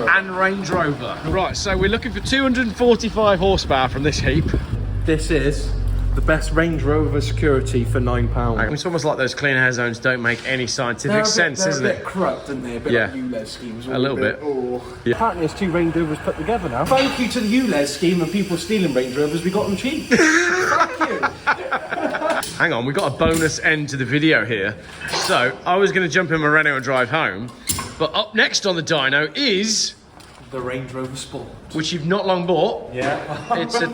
and Range Rover. Right, so we're looking for 245 horsepower from this heap. This is the best Range Rover Security for £9. It's almost like those clean air zones don't make any scientific sense, isn't They're a it? bit corrupt, aren't they? A bit Yeah. like ULEZ schemes. A little bit. Oh. Yeah. Apparently there's 2 Range Rovers put together now. Thank you to the ULEZ scheme and people stealing Range Rovers, we got them cheap. Thank you. Hang on, we've got a bonus end to the video here. So, I was going to jump in my Renault and drive home, but up next on the dyno is... The Range Rover Sport. which you've not long bought. Yeah. It's a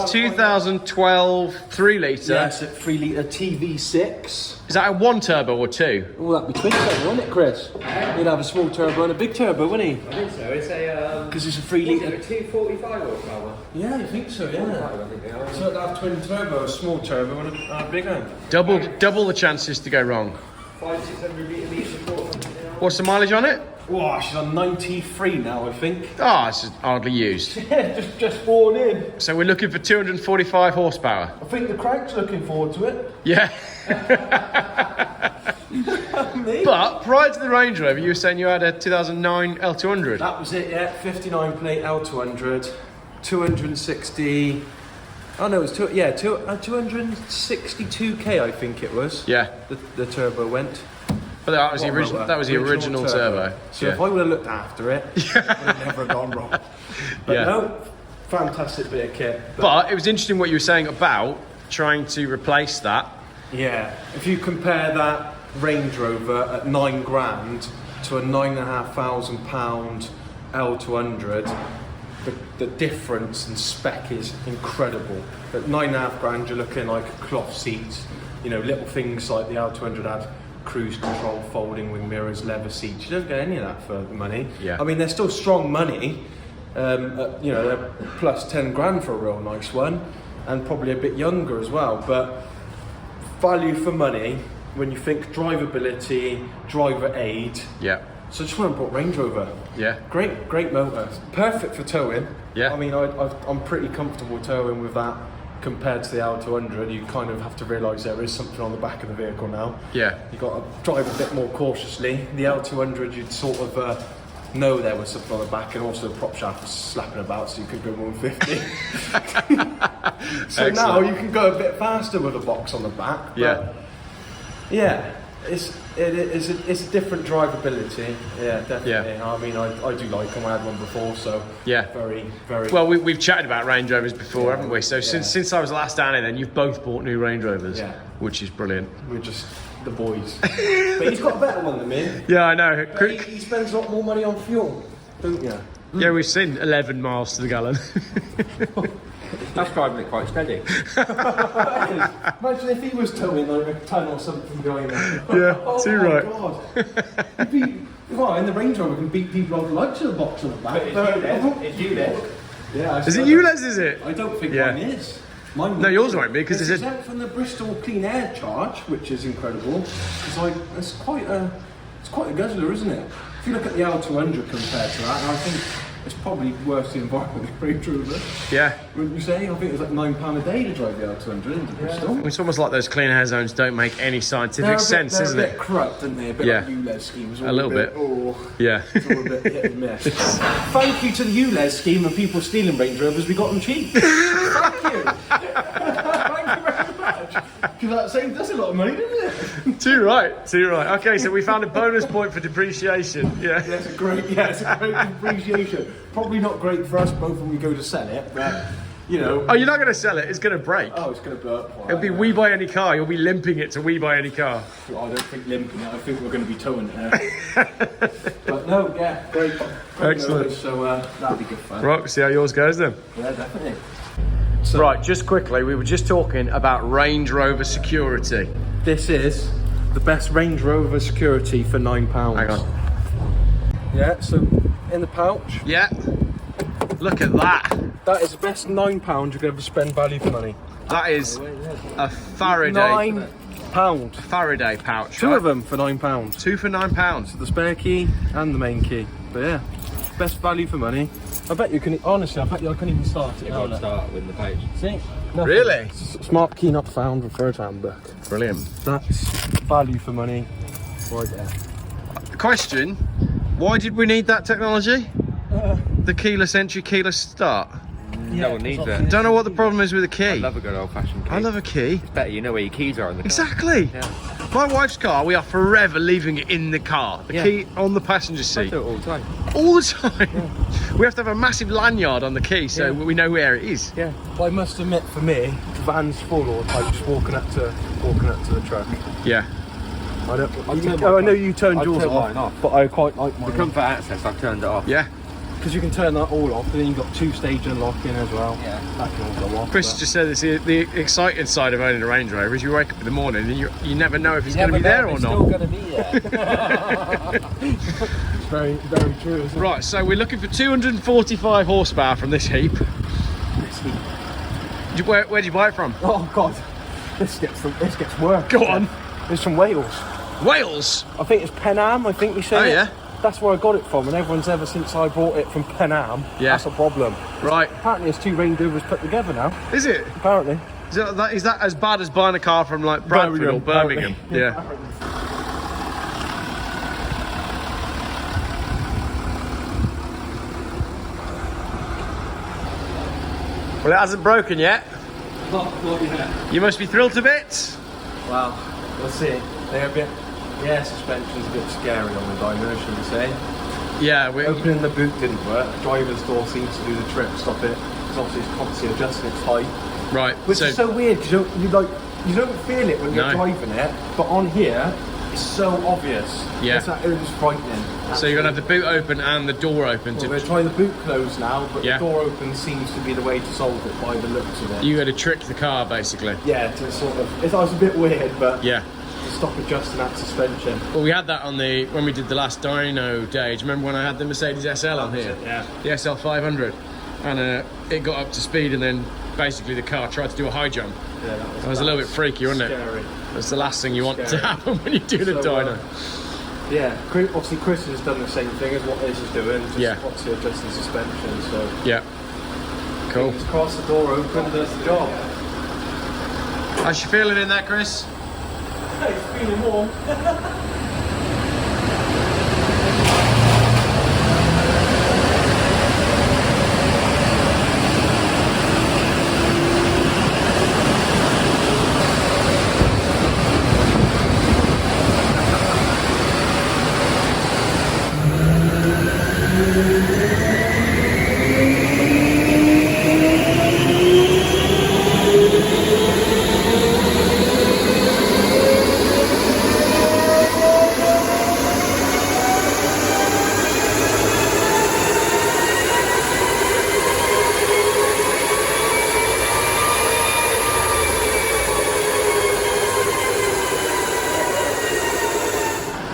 2012 3 litre. Yeah, it's a 3 litre TV6. Is that a 1 turbo or 2? Oh, that'd be twin turbo, wouldn't it, Chris? He'd have a small turbo and a big turbo, wouldn't he? I think so. It's a Because it's a 3 litre. 245 horsepower. Yeah, I think so, yeah. So it'd have twin turbo, a small turbo and a big one. Double the chances to go wrong. 500-600 litres of water. What's the mileage on it? Wow, she's on 93 now, I think. Ah, it's hardly used. Yeah, just worn in. So we're looking for 245 horsepower. I think the crank's looking forward to it. Yeah. Me? But prior to the Range Rover, you were saying you had a 2009 L200. That was it, yeah. 59 plate L200, 260. Oh no, it was 262k, I think it was. Yeah. The turbo went. But that was the original. That was the original turbo. So Yeah. if I would have looked after it, it would have never gone wrong. But Yeah. no, fantastic bit of kit. But it was interesting what you were saying about trying to replace that. Yeah, if you compare that Range Rover at £9,000 to a £9,500 L200, the difference in spec is incredible. At £9,500, you're looking like cloth seats, you know, little things like the L200 had cruise control, folding wing mirrors, leather seats. You don't get any of that for the money. Yeah. I mean, they're still strong money. You know, they're plus 10 grand for a real nice one, and probably a bit younger as well. But value for money, when you think drivability, driver aid. Yeah. So I just went and bought Range Rover. Yeah. Great motor. Perfect for towing. Yeah. I mean, I'm pretty comfortable towing with that compared to the L200. You kind of have to realise there is something on the back of the vehicle now. Yeah. You've got to drive a bit more cautiously. The L200, you'd sort of know there was something on the back, and also the prop shaft was slapping about, so you could go more than 50. So now you can go a bit faster with a box on the back. But Yeah. Yeah, it's a different drivability. Yeah, definitely. Yeah. I mean, I do like them. I had one before, so Yeah. very. Well, we've chatted about Range Rovers before, Yeah. haven't we? So Yeah. since I was last down here, then you've both bought new Range Rovers, Yeah. which is brilliant. We're just the boys. But he's got a better one than me. Yeah, I know. But he spends a lot more money on fuel, don't you? Yeah, we've seen 11 miles to the gallon. That's driving it quite steady. Imagine if he was towing like a ton or something behind there. Yeah, too my right. God. Well, in the Range Rover can beat people off the likes of the box on the back. It's you then. Yeah, Is it ULEZ, is it? I don't think Yeah. mine is. Mine No, yours won't be, because it's there's a... exempt from the Bristol Clean Air charge, which is incredible. Because it's quite a guzzler, isn't it? If you look at the L200 compared to that, I think it's probably worse the environment than Range Rover. Yeah. Wouldn't you say? I think it was like £9 a day to drive the L200 into Bristol. It's almost like those clean air zones don't make any scientific sense, isn't they're a it? bit corrupt, aren't they? A bit Yeah. like ULEZ schemes. A little bit. Oh, Yeah. it's all a bit hit and miss. Thank you to the ULEZ scheme and people stealing Range Rovers, we got them cheap. Thank you. Thank you very much. Because that saved us a lot of money, didn't it? Too right. Okay, so we found a bonus point for depreciation. Yeah. It's a great depreciation. Probably not great for us both when we go to sell it, but you know. Oh, you're not going to sell it. It's going to break. Oh, it's going to blow up. It'll be We Buy Any Car. You'll be limping it to We Buy Any Car. I don't think limping it. I think we're going to be towing it now. But no, yeah, great. Excellent. Notice, so that'll be good fun. Right, we'll see how yours goes then. Yeah, definitely. Right, just quickly, we were just talking about Range Rover security. This is the best Range Rover security for £9. Hang on. Yeah, so in the pouch, Yeah. Look at that. that is the best £9 you could ever spend value for money. That is a Faraday. £9. Faraday pouch. Two right? of them for £9. 2 for £9. The spare key and the main key. But yeah, best value for money. I bet you can, honestly, I bet you I can even start it now. I'll start with the page. See? Really? Smart key not found, refer to handbook. Brilliant. That's value for money right there. Question, why did we need that technology? The keyless entry, keyless start. No one needs it. Don't know what the problem is with the key. I love a good old-fashioned key. I love a key. It's better, you know where your keys are in the car. Exactly. Yeah. My wife's car, we are forever leaving it in the car. The Yeah. key on the passenger I seat. do it all the time. All the time. We have to have a massive lanyard on the key so Yeah. we know where it is. Yeah. I must admit, for me, van's full all the time, just walking up to the truck. Yeah. I don't. turned I mine know off. you turned I've yours turned off, mine off. but I quite like For mine comfort access, I've turned it off. Yeah. because you can turn that all off, and then you've got two-stage unlocking as well. Yeah. That can all go off. Chris but- just said it's the exciting side of owning a Range Rover is you wake up in the morning and you never know if it's going to be there or It's not. still going to be there. It's very, very true, isn't it? Right, so we're looking for 245 horsepower from this heap. Where'd you buy it from? Oh God, this gets worse. Go on. It's from Wales. Wales. I think it's Penam. I think we said. Oh, it. yeah? That's where I got it from, and everyone's ever since I bought it from Penam. Yeah. That's a problem. Right. Apparently, it's two Range Rovers put together now. Is it? Apparently. Is that as bad as buying a car from like Bradford or Birmingham? apparently. Yeah. Well, it hasn't broken yet. Not yet. You must be thrilled to bits. Well, we'll see. They're a bit. The air suspension's a bit scary on the Dyno, should we say? Yeah, Opening the boot didn't work. The driver's door seems to do the trick, stop it. Because obviously it's constantly adjusting its height. right. Which is so weird because you don't feel it when you're No. driving it, but on here it's so obvious. Yeah. It was frightening. So you're gonna have the boot open and the door open Well, to. we're trying the boot closed now, but Yeah. the door open seems to be the way to solve it by the looks of it. You got to trick the car basically. Yeah, to sort of. It was a bit weird, but Yeah. to stop adjusting that suspension. Well, we had that on when we did the last dyno day. Do you remember when I had the Mercedes SL on here? Yeah. The SL 500, and it got up to speed, and then basically the car tried to do a high jump. Yeah, That was a little bit freaky, wasn't it? scary. That's the last thing you want to Scary. happen when you're doing a So, dyno. Yeah, obviously Chris has done the same thing as what Liz is doing. Just Yeah. obviously adjusting suspension. So Yeah. Cool. just cross the door open, does the job. How's you feeling in that, Chris? It's feeling warm.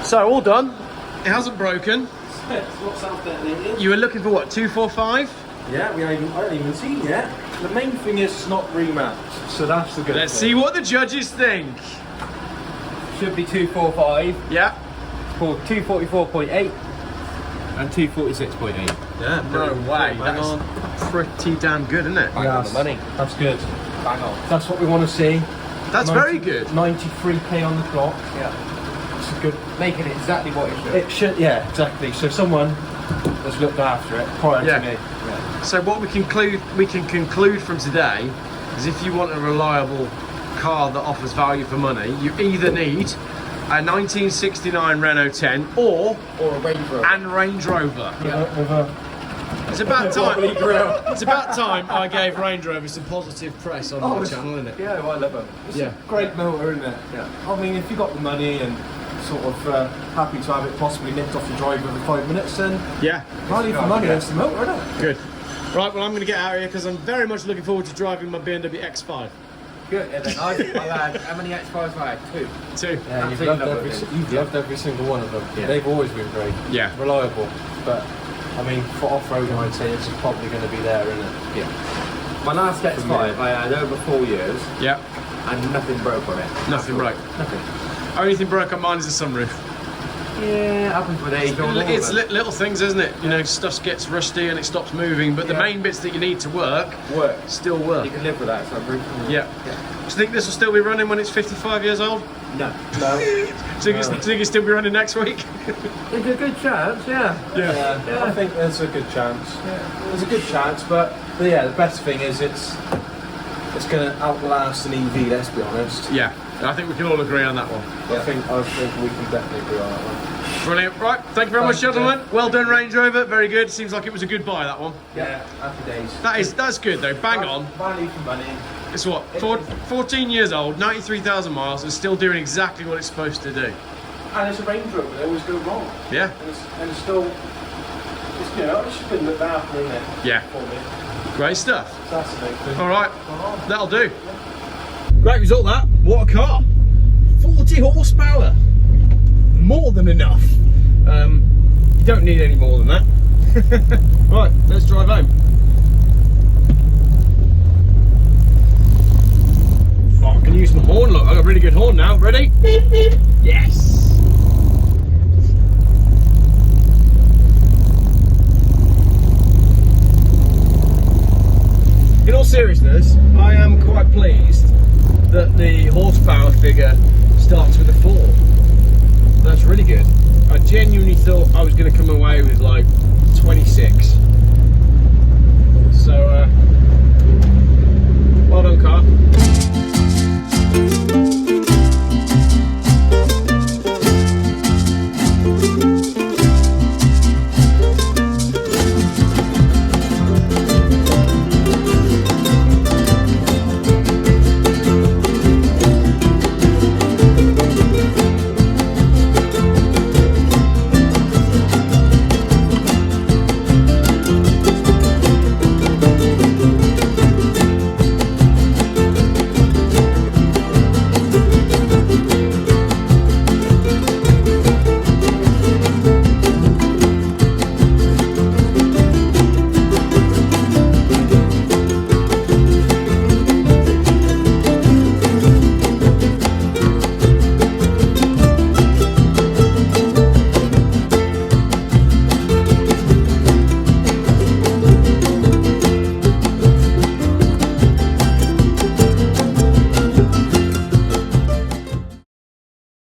So all done. It hasn't broken. What's out there, lady? You were looking for what? 245? Yeah, I haven't even seen yet. The main thing is it's not remapped, so that's the good Let's thing. see what the judges think. Should be 245. Yeah. It's called 244.8 and 246.8. Yeah. No way. Hang That's on. pretty damn good, isn't it? Bang on the money. That's good. Bang on. That's what we want to see. That's very good. 93k on the clock. Yeah. It's a good. Making it exactly what it should. It should, yeah, exactly. So someone has looked after it prior Yeah. to me. So what we can conclude from today is if you want a reliable car that offers value for money, you either need a 1969 Renault 10 or Or a Range Rover. and Range Rover. With a It's about time. wobbly grill. It's about time I gave Range Rover some positive press on my it's- channel, isn't it? Yeah, well, I love it. It's Yeah. a great motor, isn't it? Yeah. I mean, if you got the money and sort of happy to have it possibly nipped off your drive every 5 minutes, then Yeah. value for money, that's the motor, isn't it? Good. Right, well I'm going to get out of here because I'm very much looking forward to driving my BMW X5. Good. And then I've had, how many X5s have I had? 2. Too. Yeah, you've Absolutely loved, love every, it. you've loved every single one of them. Yeah. They've always been great. Yeah. Reliable. But, I mean, for off-roading, I'd say this is probably going to be there, isn't it? Yeah. My last X5 I had over 4 years Yeah. and nothing broke on it. Nothing broke. Nothing. Only thing broke on mine is the sunroof. Yeah, happens with age. It's little things, isn't it? You know, stuff gets rusty and it stops moving, but the main bits that you need to work still work. You can live with that. So Yeah. Do you think this will still be running when it's 55 years old? No. No. Do you think it'll still be running next week? There's a good chance, yeah. Yeah, I think there's a good chance. There's a good chance, but yeah, the best thing is it's going to outlast an EV. Let's be honest. Yeah, I think we can all agree on that one. I think we can definitely agree on that one. Brilliant. Right, thank you very much, Thank you, gentlemen. Well done, Range Rover. Very good. Seems like it was a good buy, that one. Yeah, happy days. That's good though. Bang on. Value for money. It's what? 14 years old, 93,000 miles, and still doing exactly what it's supposed to do. And it's a Range Rover. They always go wrong. Yeah. And it's still, you know, it's just been looked after, isn't it? Yeah. For me. Great stuff. So that's the main thing. All right, that'll do. Great result that. What a car. 40 horsepower. More than enough. You don't need any more than that. Right, let's drive home. Oh, I can use my horn. Look, I've got a really good horn now. Ready? Yes. In all seriousness, I am quite pleased that the horsepower figure starts with a 4. That's really good. I genuinely thought I was going to come away with like